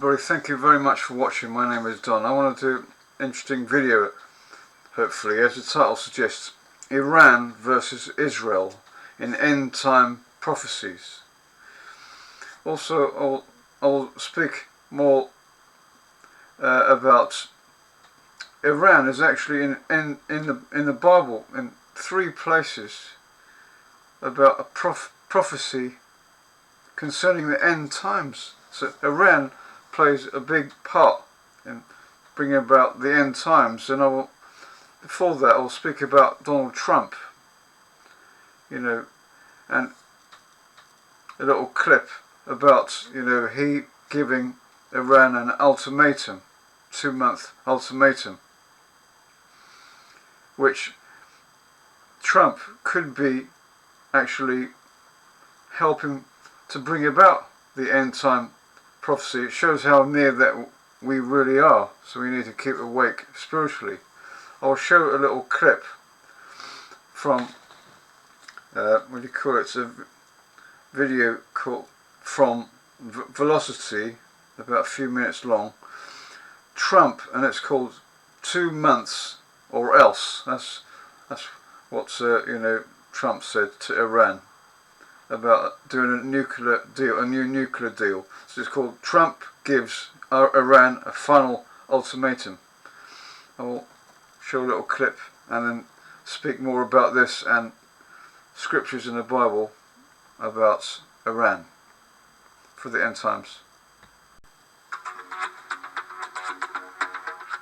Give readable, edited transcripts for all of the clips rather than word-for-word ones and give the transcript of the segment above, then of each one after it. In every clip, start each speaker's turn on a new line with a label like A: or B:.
A: everybody, thank you very much for watching. My name is Don. I want to do an interesting video, hopefully, as the title suggests, Iran versus Israel in end time prophecies. Also, I'll speak more about Iran is actually in the Bible in 3 places about a prophecy concerning the end times. So Iran plays a big part in bringing about the end times, and before that I'll speak about Donald Trump, and a little clip about, he giving Iran an ultimatum, 2-month ultimatum, which Trump could be actually helping to bring about the end time prophecy. It shows how near that we really are, so we need to keep awake spiritually. I'll show a little clip from it's a video called from Velocity, about a few minutes long, Trump, and it's called 2 months or else. That's what Trump said to Iran about doing a nuclear deal, a new nuclear deal. So it's called Trump gives Iran a final ultimatum. I will show a little clip and then speak more about this and scriptures in the Bible about Iran for the end times.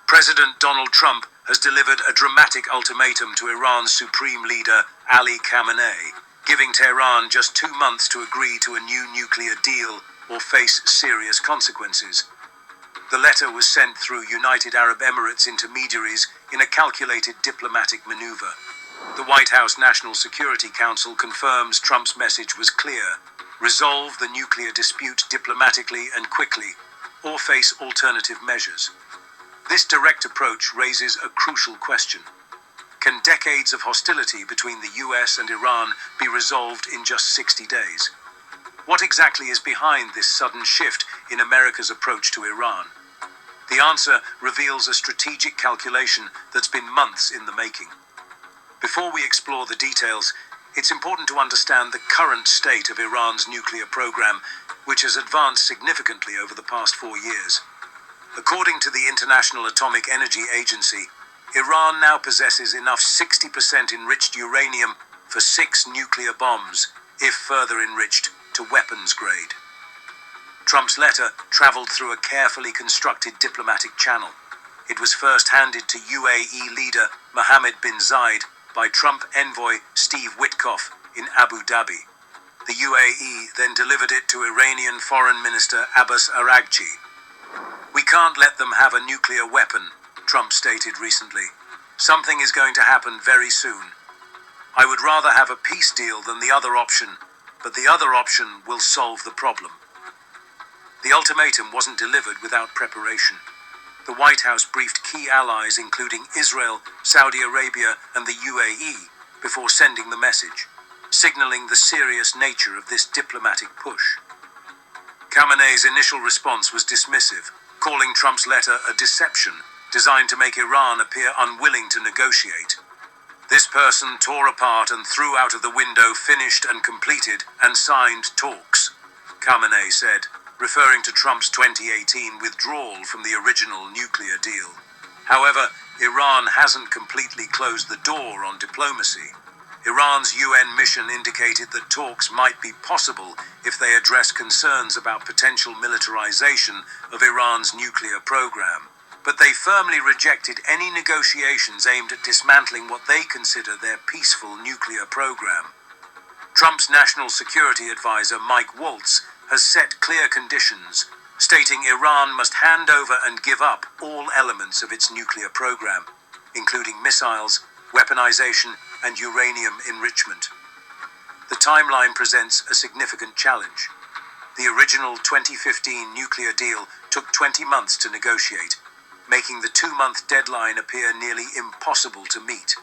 B: President Donald Trump has delivered a dramatic ultimatum to Iran's supreme leader Ali Khamenei, giving Tehran just 2 months to agree to a new nuclear deal or face serious consequences. The letter was sent through United Arab Emirates intermediaries in a calculated diplomatic maneuver. The White House National Security Council confirms Trump's message was clear: resolve the nuclear dispute diplomatically and quickly, or face alternative measures. This direct approach raises a crucial question. Can decades of hostility between the US and Iran be resolved in just 60 days? What exactly is behind this sudden shift in America's approach to Iran? The answer reveals a strategic calculation that's been months in the making. Before we explore the details, it's important to understand the current state of Iran's nuclear program, which has advanced significantly over the past 4 years. According to the International Atomic Energy Agency, Iran now possesses enough 60% enriched uranium for 6 nuclear bombs, if further enriched to weapons grade. Trump's letter traveled through a carefully constructed diplomatic channel. It was first handed to UAE leader Mohammed bin Zayed by Trump envoy Steve Witkoff in Abu Dhabi. The UAE then delivered it to Iranian Foreign Minister Abbas Araghchi. "We can't let them have a nuclear weapon," Trump stated recently. "Something is going to happen very soon. I would rather have a peace deal than the other option, but the other option will solve the problem." The ultimatum wasn't delivered without preparation. The White House briefed key allies including Israel, Saudi Arabia, and the UAE before sending the message, signaling the serious nature of this diplomatic push. Khamenei's initial response was dismissive, calling Trump's letter a deception designed to make Iran appear unwilling to negotiate. "This person tore apart and threw out of the window finished and completed and signed talks," Khamenei said, referring to Trump's 2018 withdrawal from the original nuclear deal. However, Iran hasn't completely closed the door on diplomacy. Iran's UN mission indicated that talks might be possible if they address concerns about potential militarization of Iran's nuclear program, but they firmly rejected any negotiations aimed at dismantling what they consider their peaceful nuclear program. Trump's national security advisor Mike Waltz has set clear conditions, stating Iran must hand over and give up all elements of its nuclear program, including missiles, weaponization, and uranium enrichment. The timeline presents a significant challenge. The original 2015 nuclear deal took 20 months to negotiate, making the 2-month deadline appear nearly impossible to meet.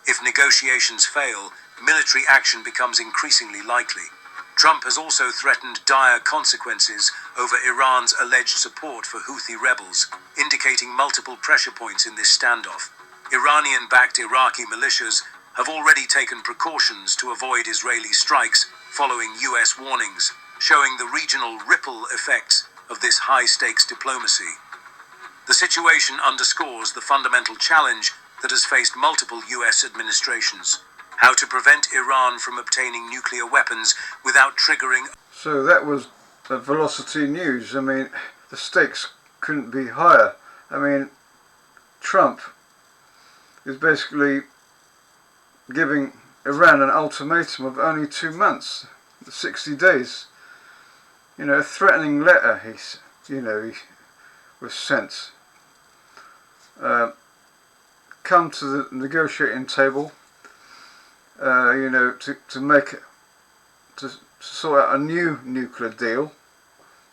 B: If negotiations fail, military action becomes increasingly likely. Trump has also threatened dire consequences over Iran's alleged support for Houthi rebels, indicating multiple pressure points in this standoff. Iranian-backed Iraqi militias have already taken precautions to avoid Israeli strikes following US warnings, showing the regional ripple effects of this high-stakes diplomacy. The situation underscores the fundamental challenge that has faced multiple US administrations: how to prevent Iran from obtaining nuclear weapons without triggering...
A: So that was the Velocity News. I mean, the stakes couldn't be higher. I mean, Trump is basically giving Iran an ultimatum of only 2 months, 60 days. You know, a threatening letter he was sent. Come to the negotiating table. To sort out a new nuclear deal,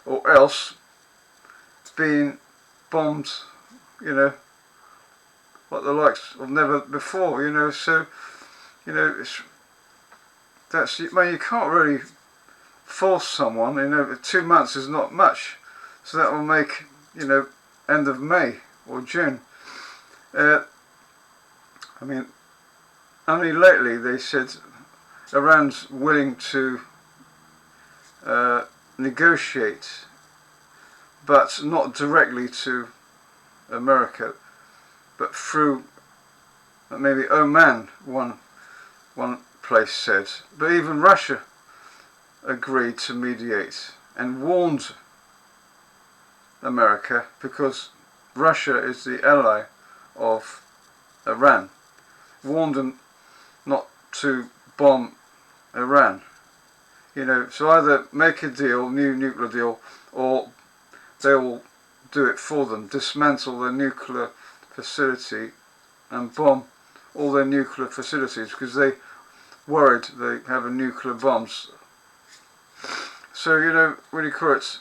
A: or else being bombed, like the likes of never before, so, you can't really force someone, 2 months is not much, so that will make, end of May or June. Only lately they said Iran's willing to negotiate, but not directly to America, but through maybe Oman, one place said. But even Russia agreed to mediate and warned America, because Russia is the ally of Iran, warned them not to bomb Iran. So either make a deal, new nuclear deal, or they will do it for them, dismantle their nuclear facility and bomb all their nuclear facilities, because they worried they have nuclear bombs. So, really quotes.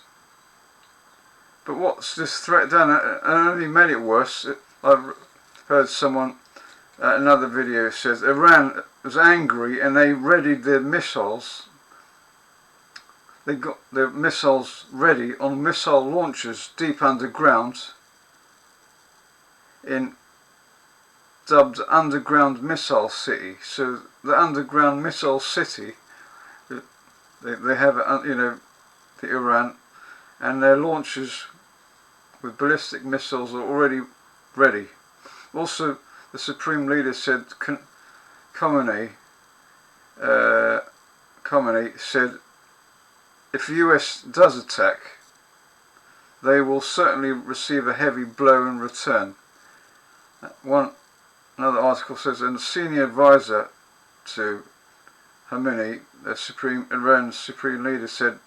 A: But what's this threat done? It only made it worse. I've heard someone, another video says, Iran was angry and they readied their missiles. They got their missiles ready on missile launchers deep underground in dubbed underground missile city. So the underground missile city, they have, the Iran, and their launchers with ballistic missiles are already ready. Also, the Supreme Leader said, Khamenei said, if the US does attack, they will certainly receive a heavy blow in return. Another article says, and a senior advisor to Khamenei, the Iran's Supreme Leader, said,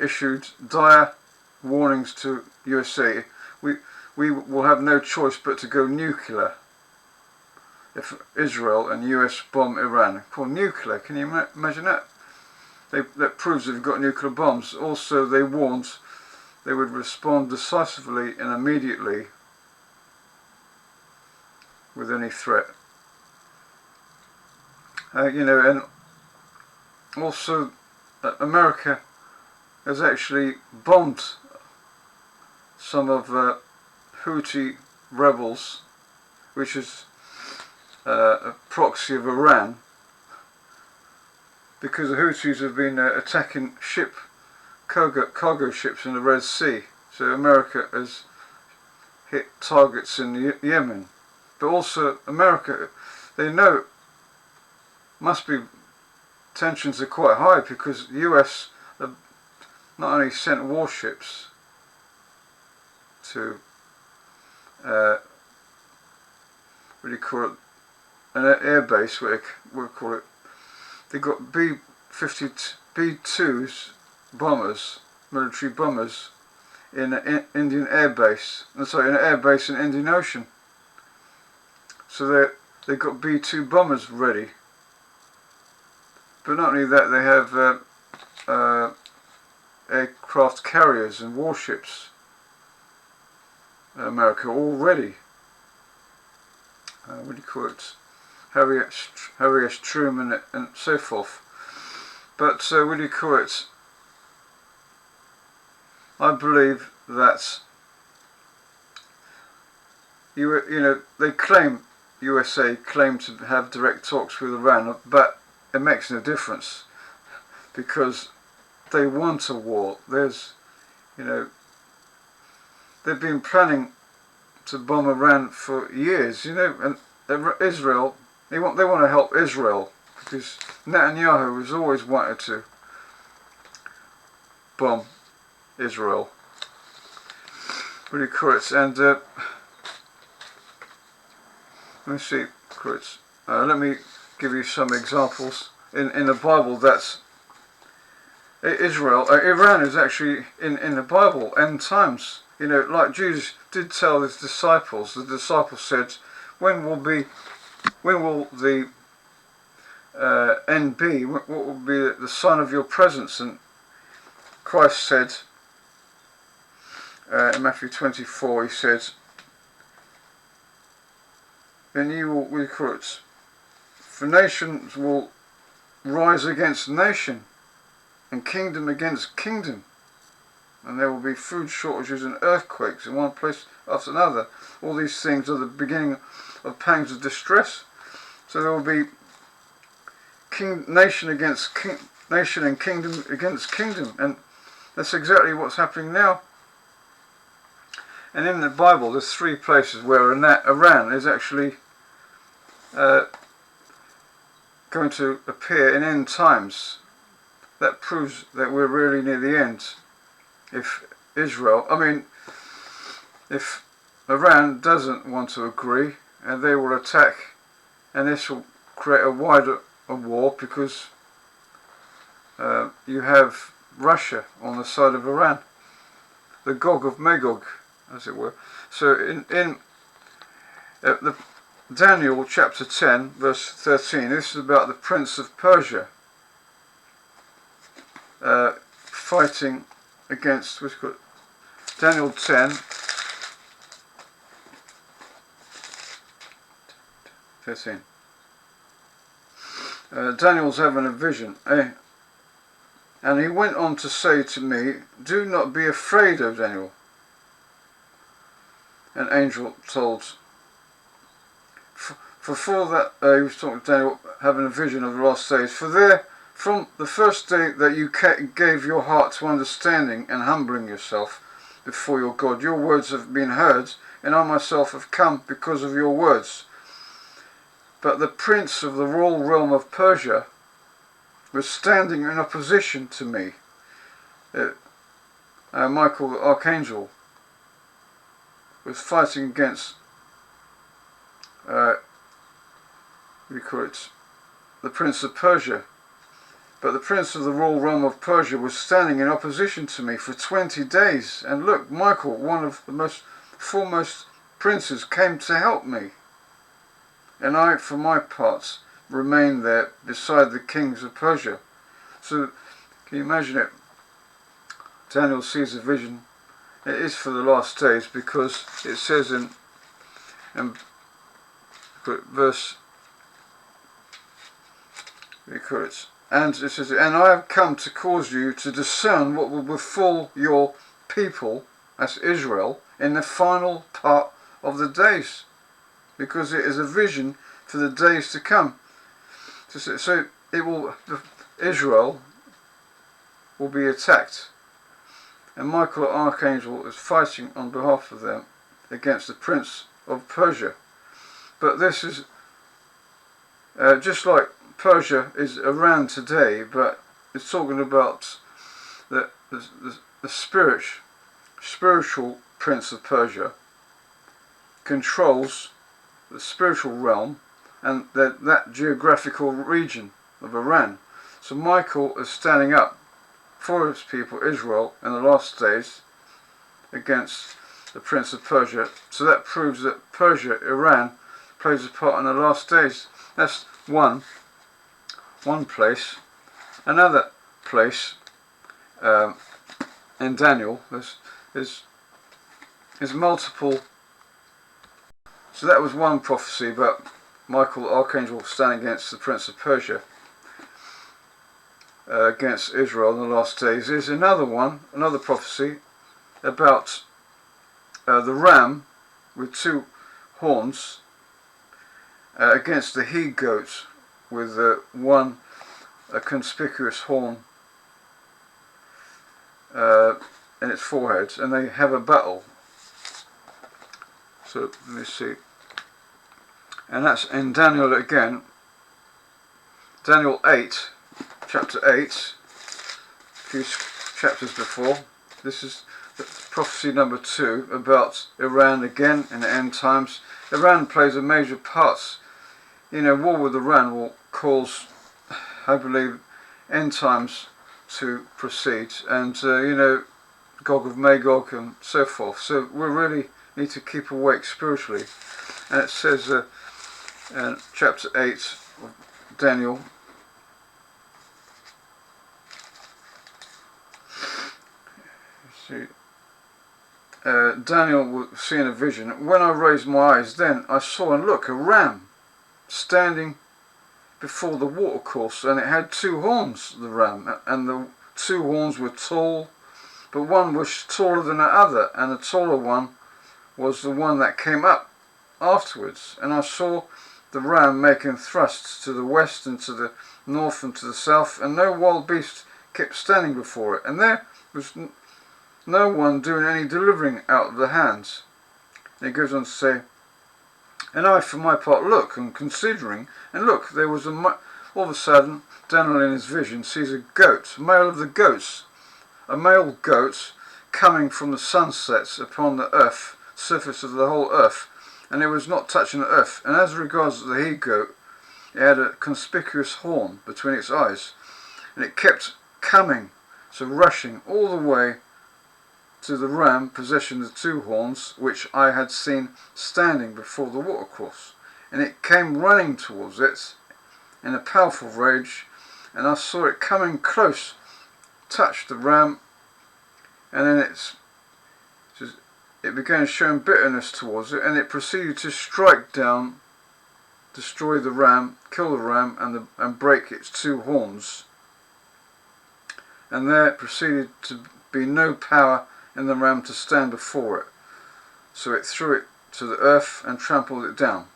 A: issued dire warnings to USA. We will have no choice but to go nuclear if Israel and US bomb Iran. Called nuclear, can you imagine that? That proves they've got nuclear bombs. Also, they warned they would respond decisively and immediately with any threat. And also America has actually bombed some of Houthi rebels, which is a proxy of Iran, because the Houthis have been attacking cargo ships in the Red Sea. So America has hit targets in Yemen. But also America, they know must be tensions are quite high, because the US have not only sent warships to what do you call it, an air base, what we call it. They got B-2s bombers, military bombers, in an Indian air base. Sorry, in an air base in the Indian Ocean. So they got B-2 bombers ready. But not only that, they have aircraft carriers and warships. America all ready. What do you call it? Harry S. Truman and so forth. But what do you call it? I believe that they claim, USA claim to have direct talks with Iran, but it makes no difference because they want a war. There's, they've been planning to bomb Iran for years, and Israel, they want to help Israel because Netanyahu has always wanted to bomb Israel. What do you call it? And let me see. Let me give you some examples in the Bible. That's Iran is actually in the Bible, end times. Like Jesus did tell his disciples. The disciples said, "When will the end be? What will be the sign of your presence?" And Christ said in Matthew 24, he said, "Then you will recruit, for nations will rise against nation, and kingdom against kingdom, and there will be food shortages and earthquakes in one place after another. All these things are the beginning of pangs of distress." So there will be nation against nation and kingdom against kingdom, and that's exactly what's happening now. And in the Bible, there's 3 places where Iran is actually going to appear in end times. That proves that we're really near the end. If Iran doesn't want to agree, and they will attack, and this will create a wider war because you have Russia on the side of Iran, the Gog of Magog, as it were. So in the Daniel chapter 10 verse 13, this is about the prince of Persia fighting against, Daniel 10 13. Daniel's having a vision, and he went on to say to me, "Do not be afraid, O Daniel." An angel told, for that, he was talking to Daniel, having a vision of the last days, "For there, from the first day that you gave your heart to understanding and humbling yourself before your God, your words have been heard, and I myself have come because of your words. But the prince of the royal realm of Persia was standing in opposition to me." Michael the archangel was fighting against the prince of Persia. "But the prince of the royal realm of Persia was standing in opposition to me for 20 days. And look, Michael, one of the most foremost princes, came to help me. And I, for my part, remained there beside the kings of Persia." So, can you imagine it? Daniel sees a vision. It is for the last days, because it says in verse, and it says, "And I have come to cause you to discern what will befall your people," that's Israel, "in the final part of the days, because it is a vision for the days to come." So Israel will be attacked, and Michael the archangel is fighting on behalf of them against the prince of Persia. But this is just like Persia is Iran today, but it's talking about the spiritual prince of Persia controls the spiritual realm and that geographical region of Iran. So Michael is standing up for his people Israel in the last days against the prince of Persia. So that proves that Persia, Iran, plays a part in the last days. That's one place. Another place in Daniel, there's multiple. So that was one prophecy about Michael the archangel standing against the prince of Persia. against Israel in the last days is another prophecy about the ram with two horns against the he-goat with a conspicuous horn in its forehead, and they have a battle. So let me see, and that's in Daniel again, Daniel 8, chapter 8, a few chapters before. This is prophecy number 2 about Iran again in the end times. Iran plays a major part. War with Iran will cause, I believe, end times to proceed, and Gog of Magog and so forth. So we really need to keep awake spiritually. And it says in chapter 8 of Daniel, Daniel was seeing a vision. When I raised my eyes, then I saw, and look, a ram standing before the watercourse, and it had two horns, the ram, and the two horns were tall, but one was taller than the other, and the taller one was the one that came up afterwards. And I saw the ram making thrusts to the west and to the north and to the south, and no wild beast kept standing before it, and there was no one doing any delivering out of the hands. And it goes on to say, and I for my part look and considering, and look, there was all of a sudden Daniel in his vision sees a goat, a male of the goats, a male goat coming from the sunsets upon the earth, surface of the whole earth, and it was not touching the earth. And as regards the he-goat, it had a conspicuous horn between its eyes, and it kept coming, so rushing all the way to the ram possessing the two horns, which I had seen standing before the watercourse. And it came running towards it in a powerful rage, and I saw it coming close, touched the ram, and then it began showing bitterness towards it, and it proceeded to strike down, destroy the ram, kill the ram, and break its two horns. And there proceeded to be no power in the ram to stand before it. So it threw it to the earth and trampled it down.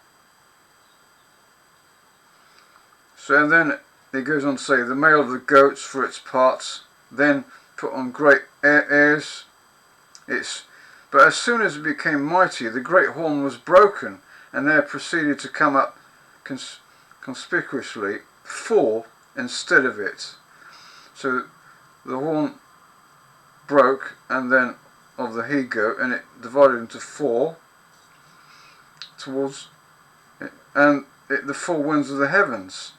A: So and then it goes on to say, the male of the goats for its parts then put on great airs. But as soon as it became mighty, the great horn was broken, and there proceeded to come up conspicuously four instead of it. So the horn broke, and then of the he-goat, and it divided into four towards it, and the four winds of the heavens.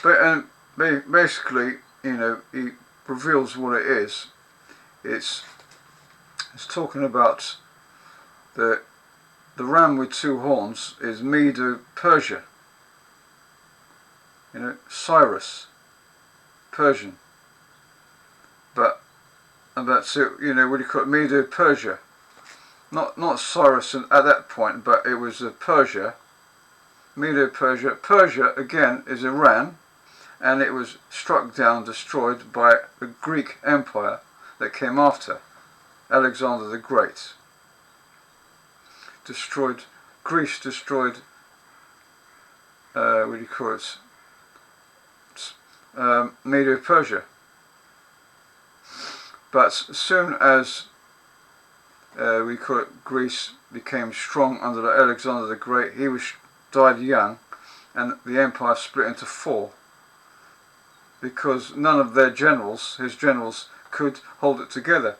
A: But basically, he reveals what it is. It's talking about the ram with two horns is Medo-Persia. Cyrus, Persian. But and that's it. What do you call it? Medo-Persia. Not Cyrus at that point, but it was Persia. Medo-Persia. Persia again is Iran, and it was struck down, destroyed by the Greek Empire that came after. Alexander the Great destroyed Greece, destroyed what do you call it? Medo-Persia. But as soon as we call it Greece became strong under Alexander the Great, he died young, and the empire split into four, because none of their generals, his generals, could hold it together.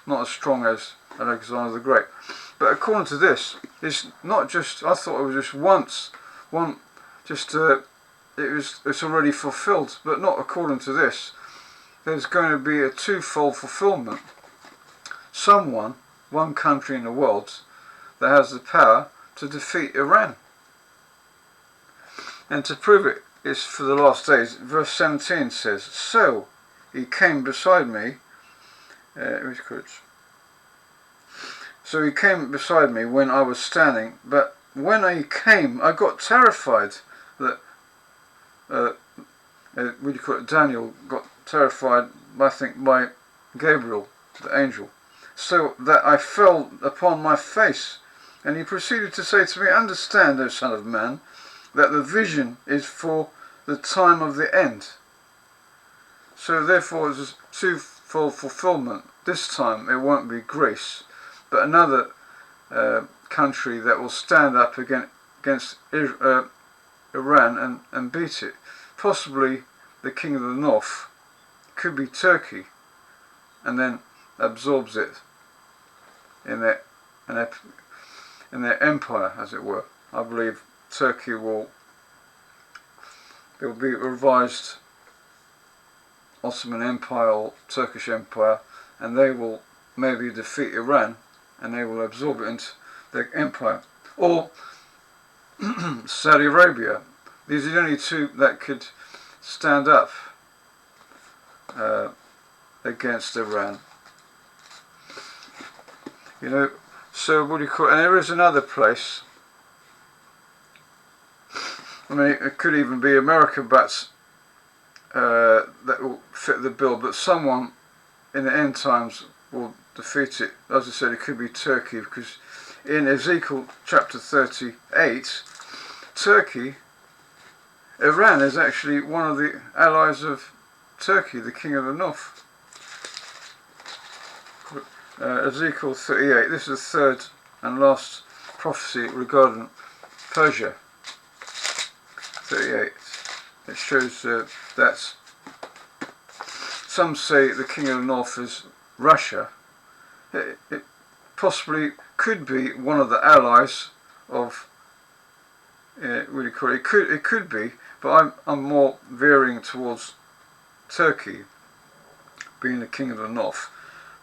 A: Not as strong as Alexander the Great. But according to this, it's not just. I thought it was just one. It's already fulfilled, but not according to this. There's going to be a twofold fulfillment. One country in the world, that has the power to defeat Iran. And to prove it is for the last days. Verse 17 says, so he came beside me. So he came beside me when I was standing, but when he came, I got terrified that what do you call it, Daniel got terrified, I think, by Gabriel, the angel, so that I fell upon my face. And he proceeded to say to me, understand, O son of man, that the vision is for the time of the end. So therefore it's a twofold fulfillment. This time it won't be Greece, but another country that will stand up against Iran and beat it. Possibly the king of the north, could be Turkey, and then absorbs it in their empire, as it were. I believe Turkey will be revised Ottoman Empire or Turkish Empire, and they will maybe defeat Iran and they will absorb it into their empire. Or Saudi Arabia. These are the only two that could stand up against Iran. You know, so what do you call it? And there is another place. I mean, it could even be America, but that will fit the bill. But someone in the end times will defeat it. As I said, it could be Turkey, because in Ezekiel chapter 38, Turkey, Iran is actually one of the allies of Turkey, the king of the north. Ezekiel 38, this is the third and last prophecy regarding Persia. 38. It shows that some say the king of the north is Russia. It possibly could be one of the allies of, what do you call it? It could be, but I'm more veering towards Turkey being the king of the north.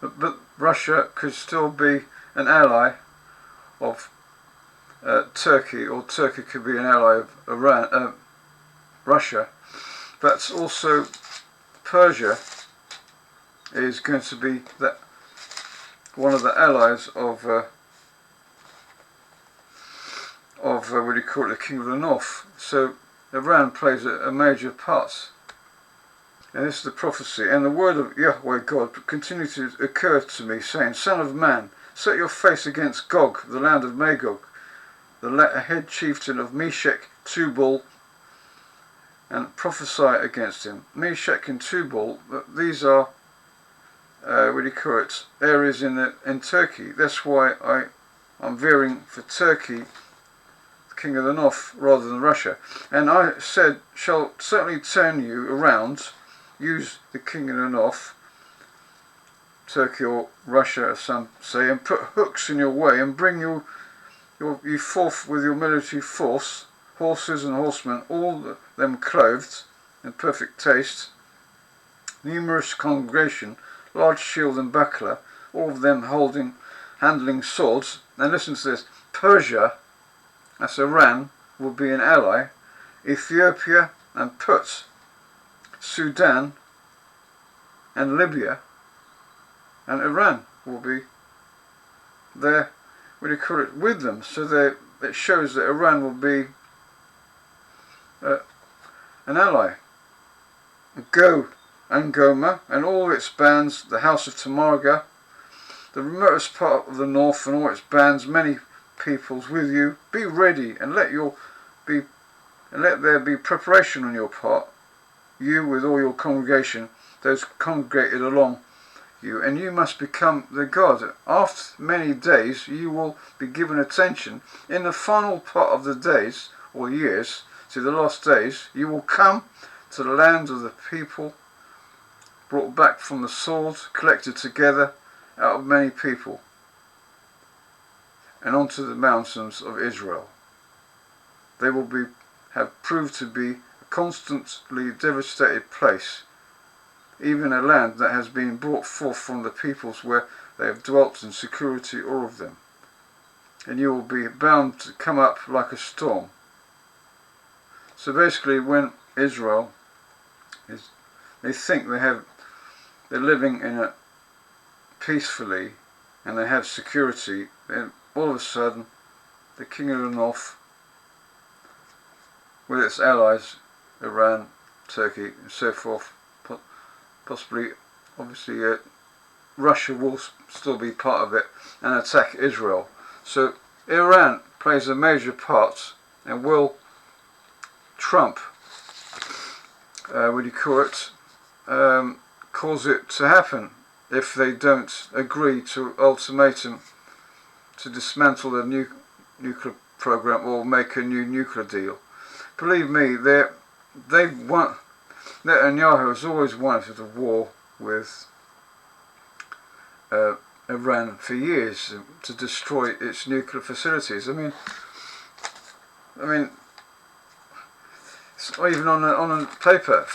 A: But Russia could still be an ally of Turkey, or Turkey could be an ally of Iran, Russia. But also Persia is going to be one of the allies of what do you call it, the king of the north. So Iran plays a major part. And this is the prophecy. And the word of Yahweh God continued to occur to me, saying, Son of man, set your face against Gog, the land of Magog, the head chieftain of Meshech, Tubal, and prophesy against him. Meshech and Tubal, these are, what do you call it, areas in Turkey. That's why I'm veering for Turkey, the king of the north, rather than Russia. And I said, shall certainly turn you around, use the king of the north, Turkey or Russia as some say, and put hooks in your way, and bring you forth with your military force, horses and horsemen, all them clothed in perfect taste, numerous congregation, large shield and buckler, all of them handling swords. And listen to this: Persia, that's Iran, will be an ally, Ethiopia and Put, Sudan and Libya, and Iran will be there, what do you call it, with them. So it shows that Iran will be an ally. Go and Gomer and all its bands, the house of Tamarga, the remotest part of the north and all its bands, many peoples with you. Be ready, and let there be preparation on your part, you with all your congregation, those congregated along you, and you must become the God. After many days you will be given attention. In the final part of the days or years, to the last days, you will come to the land of the people, brought back from the sword, collected together out of many people, and onto the mountains of Israel. They will have proved to be a constantly devastated place, even a land that has been brought forth from the peoples where they have dwelt in security, all of them. And you will be bound to come up like a storm. So basically, when Israel they think they're living in a peacefully and they have security, then all of a sudden the king of the north with its allies, Iran, Turkey and so forth. Possibly, obviously, Russia will still be part of it and attack Israel. So Iran plays a major part, and will Trump, cause it to happen if they don't agree to ultimatum to dismantle the nuclear program or make a new nuclear deal. Believe me, Netanyahu has always wanted a war with Iran for years to destroy its nuclear facilities. I mean, it's even on a paper.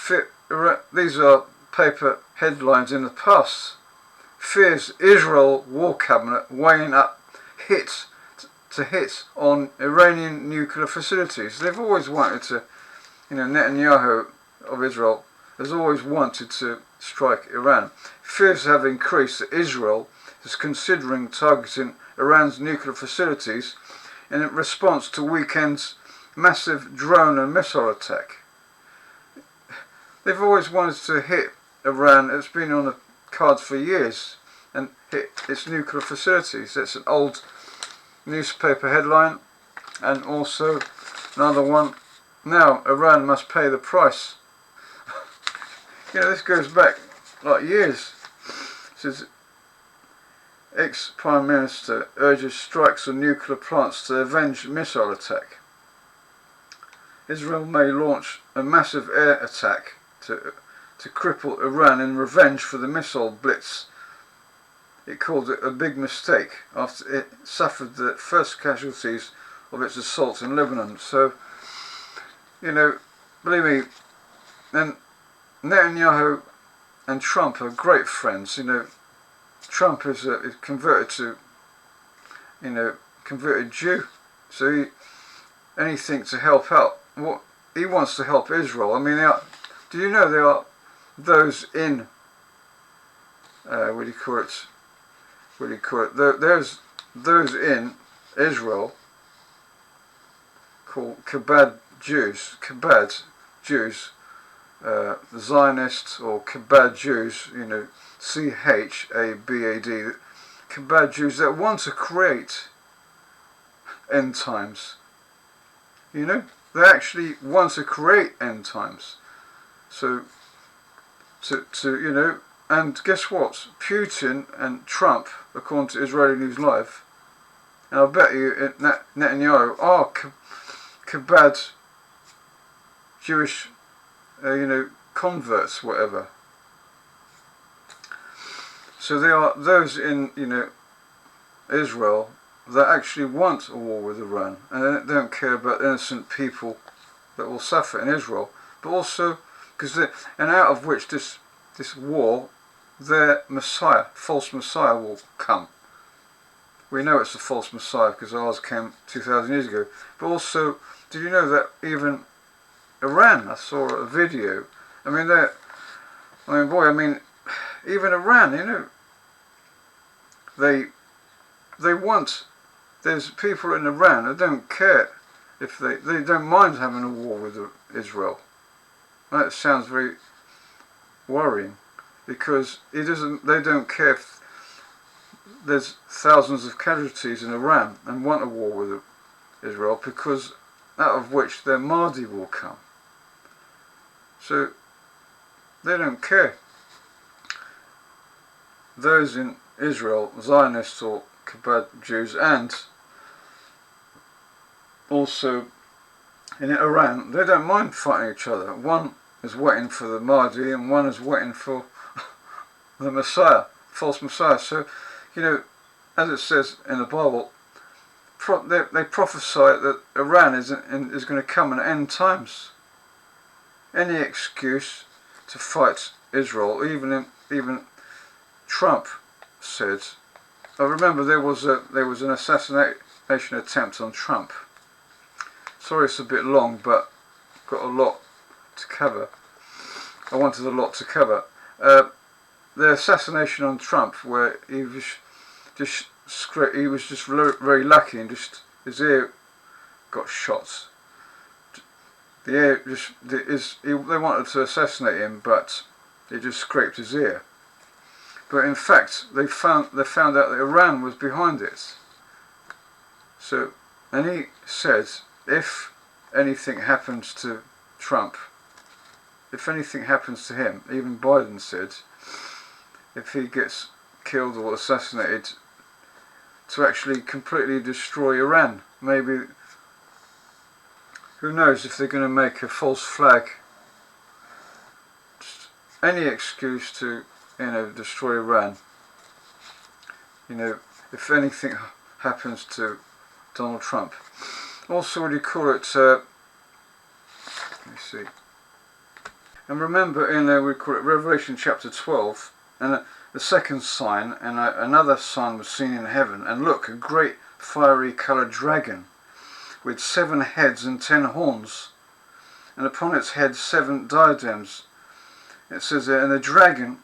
A: These are paper headlines in the past. Fears Israel war cabinet weighing up hit on Iranian nuclear facilities. They've always wanted to, Netanyahu of Israel has always wanted to strike Iran. Fears have increased that Israel is considering targeting Iran's nuclear facilities in response to weekend's massive drone and missile attack. They've always wanted to hit Iran. It's been on the cards for years, and hit its nuclear facilities. It's an old newspaper headline, and also another one. Now Iran must pay the price. This goes back like years. It says ex-Prime Minister urges strikes on nuclear plants to avenge missile attack. Israel may launch a massive air attack to cripple Iran in revenge for the missile blitz. It called it a big mistake after it suffered the first casualties of its assault in Lebanon. So, believe me, and Netanyahu and Trump are great friends. Trump is converted Jew, so anything to help out. What he wants to help Israel. I mean, do you know there are those in there's those in Israel called Chabad Jews, Zionists or Chabad Jews, Chabad, Chabad Jews that want to create end times. They actually want to create end times. So, and guess what? Putin and Trump, according to Israeli News Live, and I bet you Netanyahu are Chabad Jewish, converts, whatever. So they are those in, Israel that actually want a war with Iran, and they don't care about innocent people that will suffer in Israel, but also because out of which this war, their Messiah, false Messiah, will come. We know it's a false Messiah because ours came 2,000 years ago. But also, did you know that even Iran? I saw a video. Even Iran. They want. There's people in Iran that don't care if they don't mind having a war with Israel. That sounds very worrying, because they don't care if there's thousands of casualties in Iran and want a war with Israel, because out of which their Mahdi will come. So they don't care. Those in Israel, Zionists or Chabad Jews, and also in Iran, they don't mind fighting each other. One is waiting for the Mahdi and one is waiting for the Messiah, false Messiah. So, as it says in the Bible, they prophesy that Iran is going to come in end times. Any excuse to fight Israel, even Trump said. I remember there was an assassination attempt on Trump. Sorry, it's a bit long, but got a lot to cover. I wanted a lot to cover. The assassination on Trump, where he was just very lucky and just his ear got shot. the ear they wanted to assassinate him, but he just scraped his ear. But in fact, they found out that Iran was behind it. So, and he said, if anything happens to Trump, if anything happens to him, even Biden said, if he gets killed or assassinated, to actually completely destroy Iran. Maybe, who knows if they're going to make a false flag, just any excuse to, destroy Iran. If anything happens to Donald Trump. Also, what do you call it? Let me see. And remember, we call it Revelation chapter 12, and the second sign, and another sign was seen in heaven, and look, a great fiery coloured dragon, with 7 heads and 10 horns, and upon its head 7 diadems. It says there, and the dragon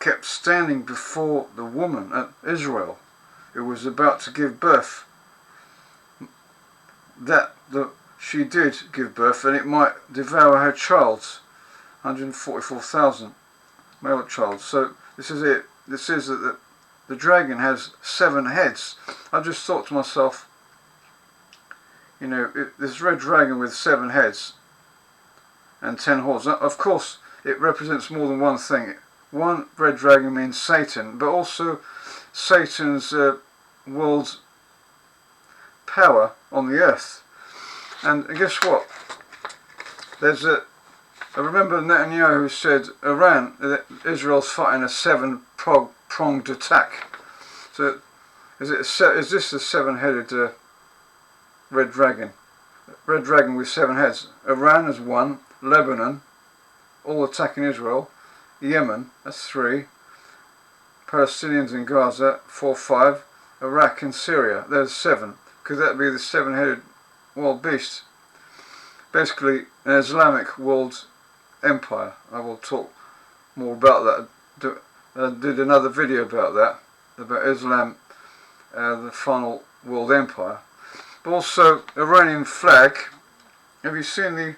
A: kept standing before the woman at Israel, who was about to give birth, that she did give birth, and it might devour her child, 144,000 male child. So this is it. This is that the dragon has 7 heads. I just thought to myself, this red dragon with 7 heads and 10 horns. Of course, it represents more than one thing. One red dragon means Satan, but also Satan's world power on the earth. And guess what? I remember Netanyahu said Israel's fighting a 7-pronged attack. So is this the 7-headed red dragon? Red dragon with 7 heads. Iran is 1, Lebanon, all attacking Israel, Yemen, that's 3, Palestinians in Gaza, 4, 5, Iraq and Syria, there's 7. Could that be the 7-headed wild beast? Basically, an Islamic world empire. I will talk more about that. I did another video about that, about Islam, the final world empire. But also, Iranian flag. Have you seen the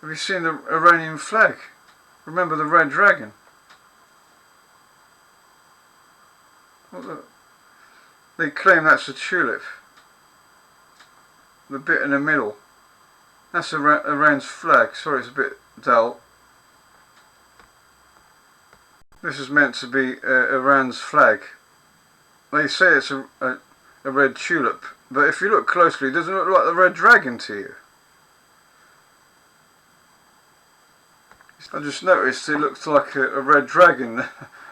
A: Iranian flag? Remember the red dragon? They claim that's a tulip. The bit in the middle. That's Iran's flag. Sorry, it's a bit dull. This is meant to be Iran's flag. They say it's a red tulip, but if you look closely, it doesn't look like the red dragon to you. I just noticed it looks like a red dragon,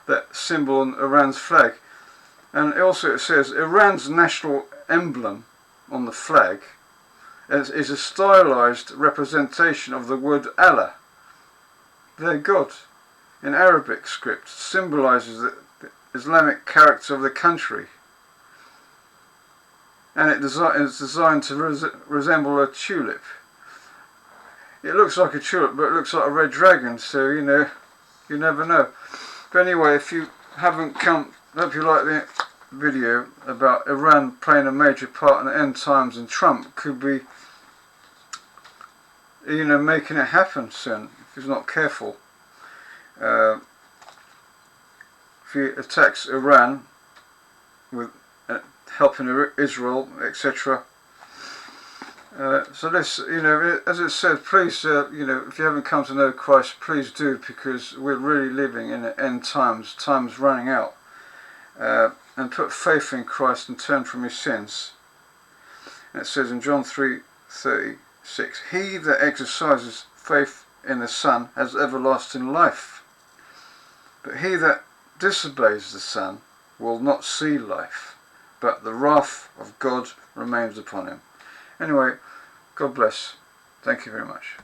A: that symbol on Iran's flag. And also it says Iran's national emblem on the flag is a stylized representation of the word Allah, their God, in Arabic script, symbolizes the Islamic character of the country. And it's designed to resemble a tulip. It looks like a tulip, but it looks like a red dragon, so you never know. But anyway, if you haven't come, I hope you like the video about Iran playing a major part in the end times, and Trump could be, making it happen soon if he's not careful. If he attacks Iran with helping Israel, etc. So this, as it said, please, if you haven't come to know Christ, please do, because we're really living in the end times. Time's running out. And put faith in Christ and turn from his sins. And it says in John 3:36, he that exercises faith in the Son has everlasting life, but he that disobeys the Son will not see life, but the wrath of God remains upon him. Anyway, God bless. Thank you very much.